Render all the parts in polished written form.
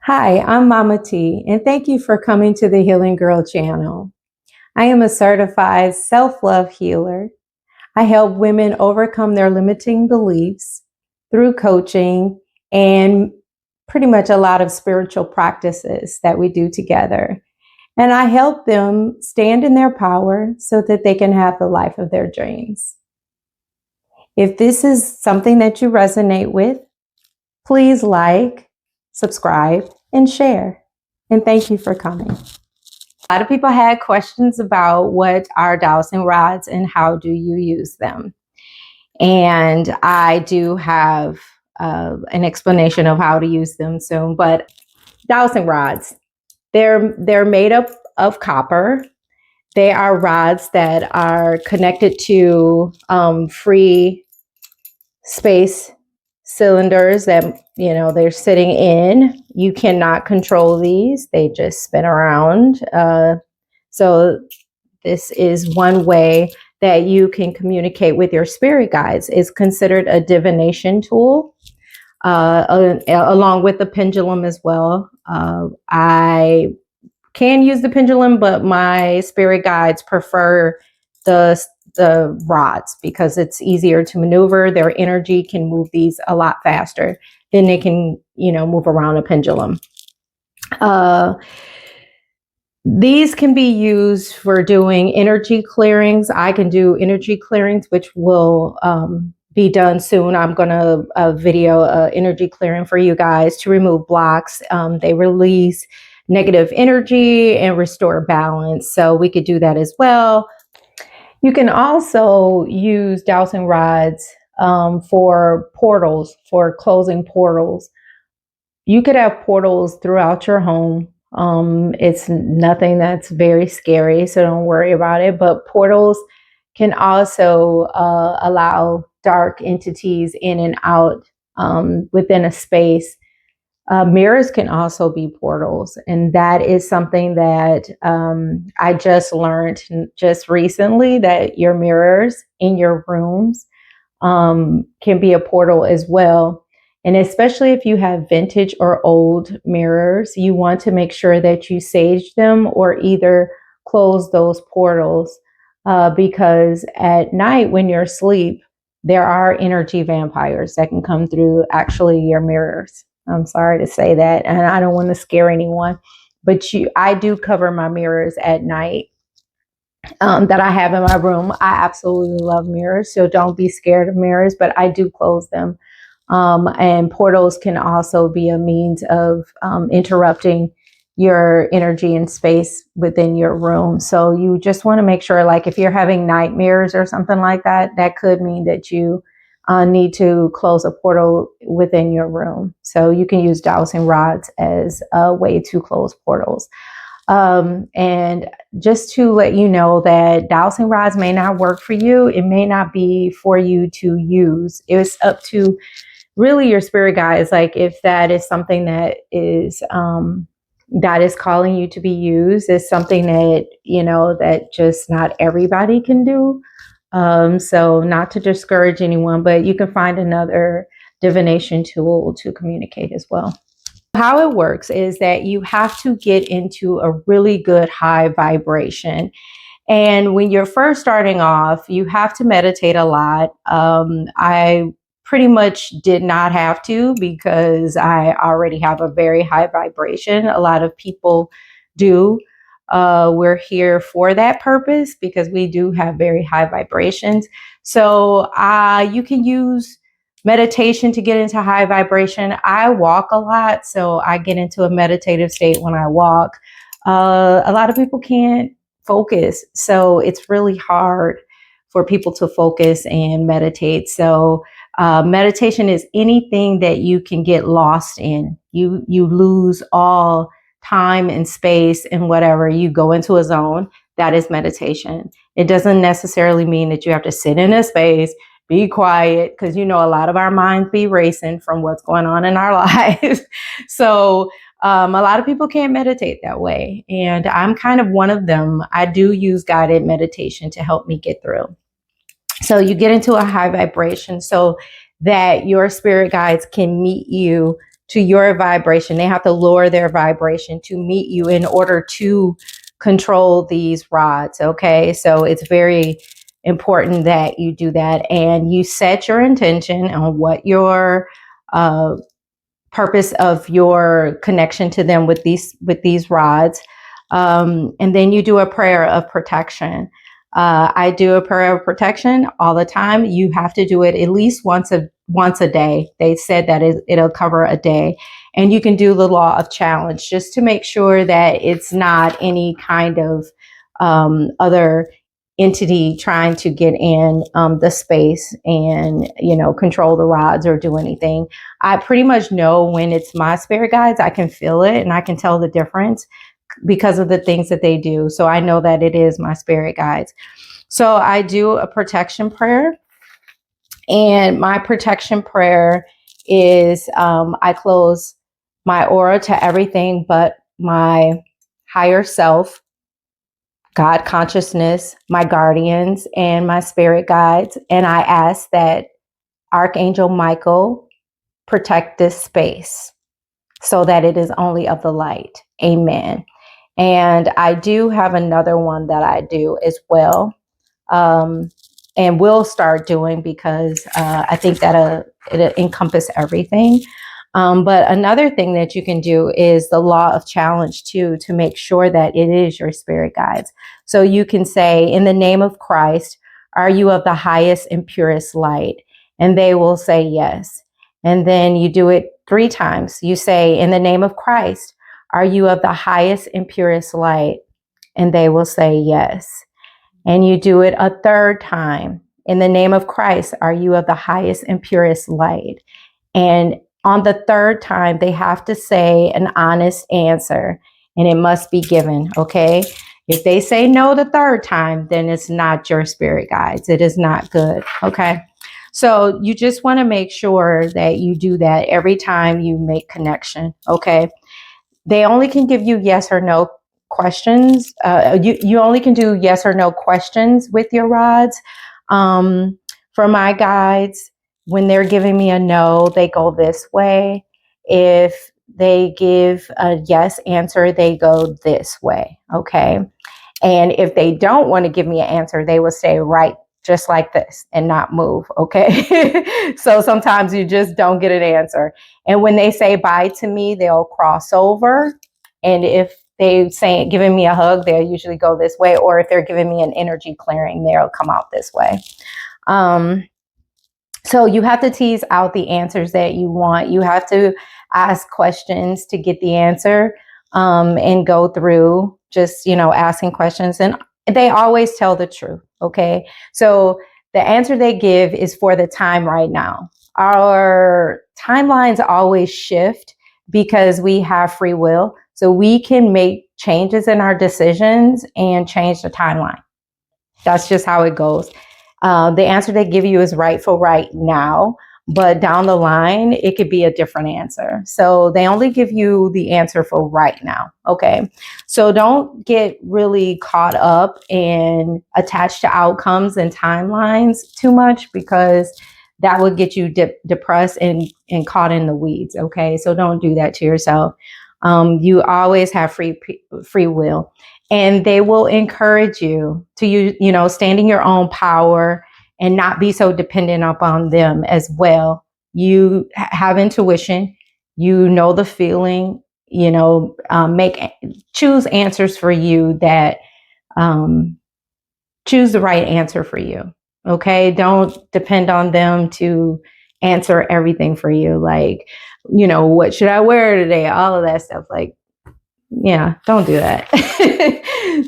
Hi, I'm Mama T, and thank you for coming to the Healing Girl channel. I am a certified self-love healer. I help women overcome their limiting beliefs through coaching and pretty much a lot of spiritual practices that we do together. And I help them stand in their power so that they can have the life of their dreams. If this is something that you resonate with, please like, subscribe, and share. And thank you for coming. A lot of people had questions about what are dowsing rods and how do you use them. And I do have an explanation of how to use them soon. But dowsing rods, they're made up of copper. They are rods that are connected to free space cylinders that they're sitting in. You cannot control these, they just spin around. So this is one way that you can communicate with your spirit guides. It's considered a divination tool, along with the pendulum as well. I can use the pendulum, but my spirit guides prefer the rods because it's easier to maneuver. Their energy can move these a lot faster than they can, move around a pendulum. These can be used for doing energy clearings. I can do energy clearings, which will be done soon. I'm going to video energy clearing for you guys to remove blocks. They release negative energy and restore balance. So we could do that as well. You can also use dowsing rods for portals, for closing portals. You could have portals throughout your home. It's nothing that's very scary, so don't worry about it. But portals can also allow dark entities in and out within a space. Mirrors can also be portals, and that is something that I just learned just recently, that your mirrors in your rooms can be a portal as well. And especially if you have vintage or old mirrors, you want to make sure that you sage them or either close those portals because at night when you're asleep, there are energy vampires that can come through actually your mirrors. I'm sorry to say that, and I don't want to scare anyone, but I do cover my mirrors at night that I have in my room. I absolutely love mirrors, so don't be scared of mirrors, but I do close them. And portals can also be a means of interrupting your energy and space within your room. So you just want to make sure, like if you're having nightmares or something like that, that could mean that you need to close a portal within your room. So you can use dowsing rods as a way to close portals. And just to let you know that dowsing rods may not work for you. It may not be for you to use. It's up to really your spirit guides. Like if that is something that is calling you to be used, is something that, that just not everybody can do. So not to discourage anyone, but you can find another divination tool to communicate as well. How it works is that you have to get into a really good high vibration. And when you're first starting off, you have to meditate a lot. I pretty much did not have to because I already have a very high vibration. A lot of people do. We're here for that purpose because we do have very high vibrations. So you can use meditation to get into high vibration. I walk a lot, so I get into a meditative state when I walk. A lot of people can't focus, so it's really hard for people to focus and meditate. So meditation is anything that you can get lost in. You lose all time and space and whatever. You go into a zone. That is meditation. It doesn't necessarily mean that you have to sit in a space, be quiet, because a lot of our minds be racing from what's going on in our lives. So a lot of people can't meditate that way, and I'm kind of one of them. I do use guided meditation to help me get through. So you get into a high vibration so that your spirit guides can meet you to your vibration. They have to lower their vibration to meet you in order to control these rods. Okay. So it's very important that you do that and you set your intention on what your purpose of your connection to them with these rods. And then you do a prayer of protection. I do a prayer of protection all the time. You have to do it at least once a day. They said that it'll cover a day. And you can do the law of challenge just to make sure that it's not any kind of other entity trying to get in the space and, control the rods or do anything. I pretty much know when it's my spirit guides. I can feel it and I can tell the difference because of the things that they do. So I know that it is my spirit guides. So I do a protection prayer, and my protection prayer is I close my aura to everything but my higher self, God consciousness, my guardians, and my spirit guides. And I ask that Archangel Michael protect this space so that it is only of the light. Amen. And I do have another one that I do as well, and will start doing because I think that it encompass everything. But another thing that you can do is the law of challenge too, to make sure that it is your spirit guides. So you can say, in the name of Christ, are you of the highest and purest light? And they will say yes. And then you do it 3 times. You say, in the name of Christ, are you of the highest and purest light? And they will say yes. And you do it a 3rd time. In the name of Christ, are you of the highest and purest light? And on the 3rd time, they have to say an honest answer, and it must be given, okay? If they say no the 3rd time, then it's not your spirit guides. It is not good, okay? So you just want to make sure that you do that every time you make connection, okay? They only can give you yes or no questions. You only can do yes or no questions with your rods. For my guides, when they're giving me a no, they go this way. If they give a yes answer, they go this way. Okay. And if they don't want to give me an answer, they will say right just like this and not move. Okay. So sometimes you just don't get an answer. And when they say bye to me, they'll cross over. And if they say giving me a hug, they'll usually go this way. Or if they're giving me an energy clearing, they'll come out this way. So you have to tease out the answers that you want. You have to ask questions to get the answer, and go through just, asking questions. And they always tell the truth. Okay. So the answer they give is for the time right now. Our timelines always shift because we have free will. So we can make changes in our decisions and change the timeline. That's just how it goes. The answer they give you is right for right now, but down the line, it could be a different answer. So they only give you the answer for right now. Okay. So don't get really caught up and attached to outcomes and timelines too much, because that would get you depressed and caught in the weeds. Okay. So don't do that to yourself. You always have free will, and they will encourage you to stand in your own power and not be so dependent upon them as well. You have intuition, the feeling, choose answers for you that, choose the right answer for you. Okay. Don't depend on them to answer everything for you. Like, what should I wear today? All of that stuff. Like, yeah, don't do that.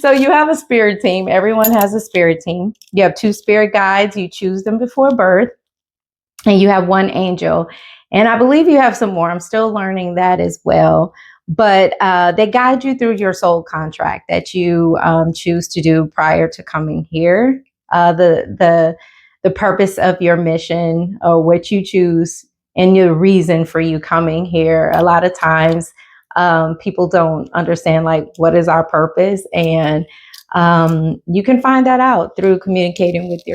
So you have a spirit team. Everyone has a spirit team. You have 2 spirit guides. You choose them before birth. And you have 1 angel. And I believe you have some more. I'm still learning that as well. But they guide you through your soul contract that you choose to do prior to coming here. The purpose of your mission, or what you choose, and your reason for you coming here. A lot of times, people don't understand, like, what is our purpose, and you can find that out through communicating with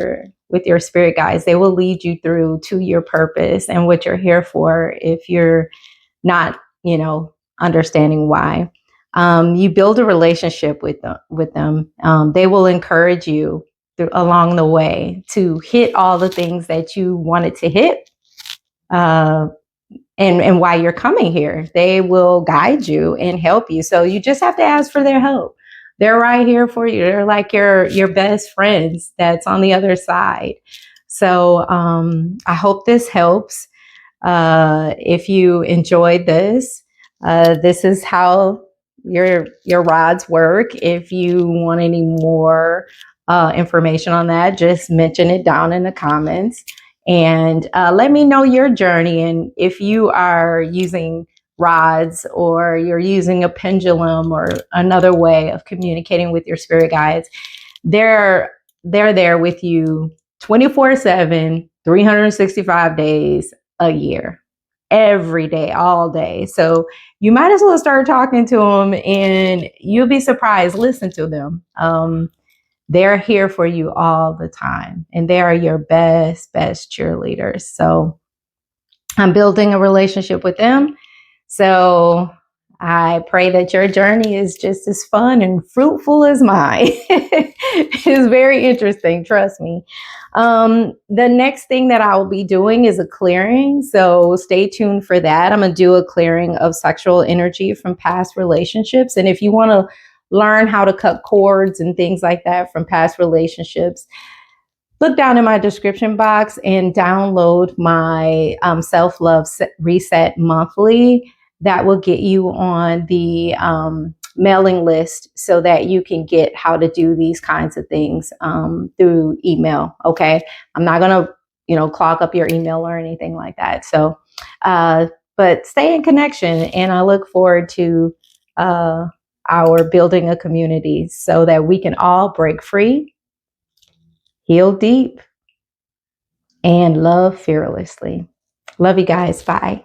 your spirit guides. They will lead you through to your purpose and what you're here for if you're not, understanding why. You build a relationship with them. They will encourage you along the way to hit all the things that you wanted to hit. And why you're coming here. They will guide you and help you. So you just have to ask for their help. They're right here for you. They're like your best friends that's on the other side. So I hope this helps. If you enjoyed this is how your rods work. If you want any more information on that, just mention it down in the comments. And let me know your journey. And if you are using rods or you're using a pendulum or another way of communicating with your spirit guides, they're there with you 24/7, 365 days a year, every day, all day. So you might as well start talking to them, and you'll be surprised. Listen to them. They're here for you all the time, and they are your best cheerleaders. So I'm building a relationship with them. So I pray that your journey is just as fun and fruitful as mine. It's very interesting, trust me. The next thing that I will be doing is a clearing. So stay tuned for that. I'm going to do a clearing of sexual energy from past relationships. And if you want to learn how to cut cords and things like that from past relationships, look down in my description box and download my self-love reset monthly. That will get you on the mailing list so that you can get how to do these kinds of things through email. Okay. I'm not going to, clog up your email or anything like that. So, but stay in connection, and I look forward to our building a community so that we can all break free, heal deep, and love fearlessly. Love you guys. Bye.